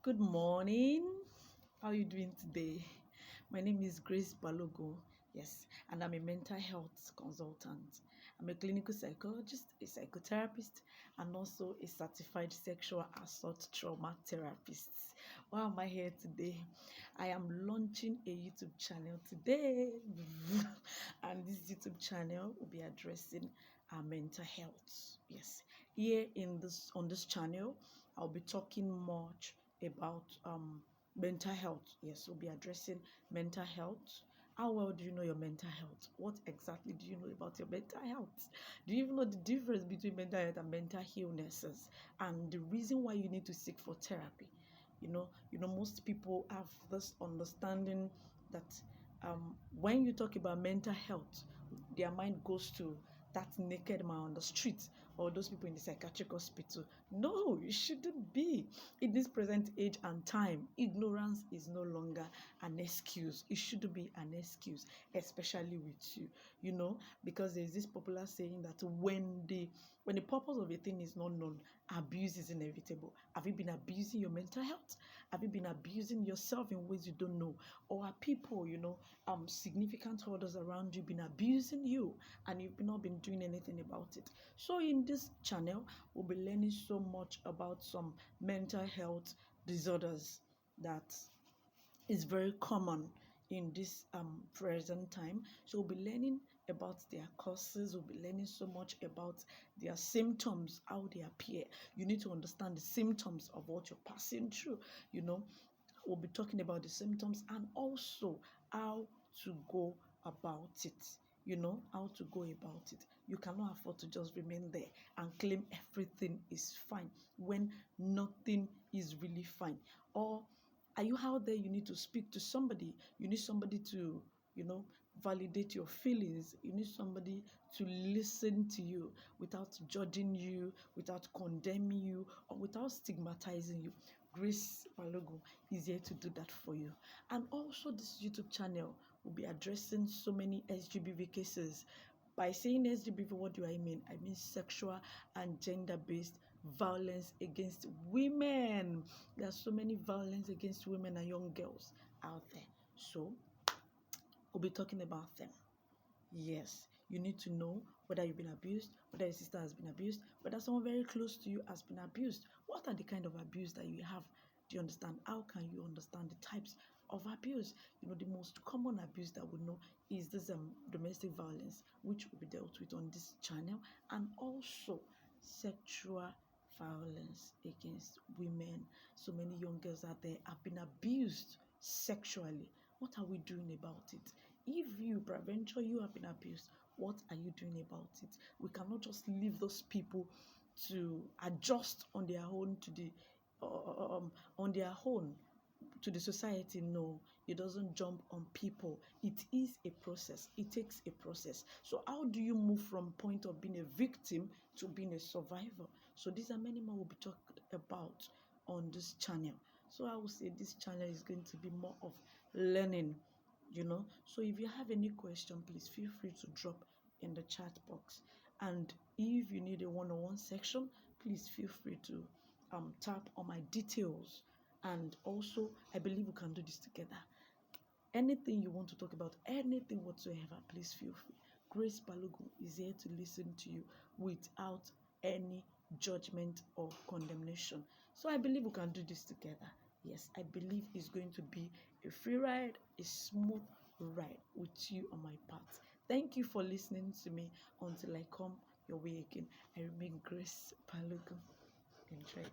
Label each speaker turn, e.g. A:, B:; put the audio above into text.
A: Good morning. How are you doing today? My name is Grace Balogo. Yes, and I'm a mental health consultant. I'm a clinical psychologist, a psychotherapist, and also a certified sexual assault trauma therapist. Why am I here today? I am launching a YouTube channel today, and this YouTube channel will be addressing our mental health. Yes, here in this on this channel, I'll be talking much about mental health. Yes, we'll be addressing mental health. How well do you know your mental health? What exactly do you know about your mental health? Do you even know the difference between mental health and mental illnesses, and the reason why you need to seek for therapy? Most people have this understanding that when you talk about mental health, their mind goes to that naked man on the street or those people in the psychiatric hospital. No, it shouldn't be. In this present age and time, ignorance is no longer an excuse. It shouldn't be an excuse, especially with you, because there's this popular saying that when the purpose of a thing is not known, abuse is inevitable. Have you been abusing your mental health? Have you been abusing yourself in ways you don't know? Or are people, significant others around you been abusing you and you've not been doing anything about it? So in this channel, we'll be learning so much about some mental health disorders that is very common in this present time. So we'll be learning about their causes. We'll be learning so much about their symptoms, how they appear. You need to understand the symptoms of what you're passing through. We'll be talking about the symptoms and also how to go about it. How to go about it. You cannot afford to just remain there and claim everything is fine when nothing is really fine. Or are you out there? You need to speak to somebody. You need somebody to, validate your feelings. You need somebody to listen to you without judging you, without condemning you, or without stigmatizing you. Grace Balogo is here to do that for you. And also, this YouTube channel will be addressing so many SGBV cases. By saying SGBV, what do I mean? I mean sexual and gender-based violence against women. There's so many violence against women and young girls out there. So we'll be talking about them. Yes, you need to know whether you've been abused, whether your sister has been abused, whether someone very close to you has been abused. What are the kind of abuse that you have? Do you understand? How can you understand the types of abuse? The most common abuse that we know is this domestic violence, which will be dealt with on this channel, and also sexual violence against women. So many young girls out there have been abused sexually. What are we doing about it? If you, peradventure, you have been abused, what are you doing about it? We cannot just leave those people to adjust on their own to the society. No, it doesn't jump on people. It is a process. It takes a process. So how do you move from point of being a victim to being a survivor? So these are many more we'll be talking about on this channel. So I would say this channel is going to be more of learning. So if you have any question, please feel free to drop in the chat box. And if you need a one-on-one section, please feel free to tap on my details. And also, I believe we can do this together. Anything you want to talk about, anything whatsoever, please feel free. Grace Balogun is here to listen to you without any judgment or condemnation. So I believe we can do this together. Yes, I believe it's going to be a free ride, a smooth ride with you on my path. Thank you for listening to me until I come your way again. I remain Grace Balogun. Enjoy.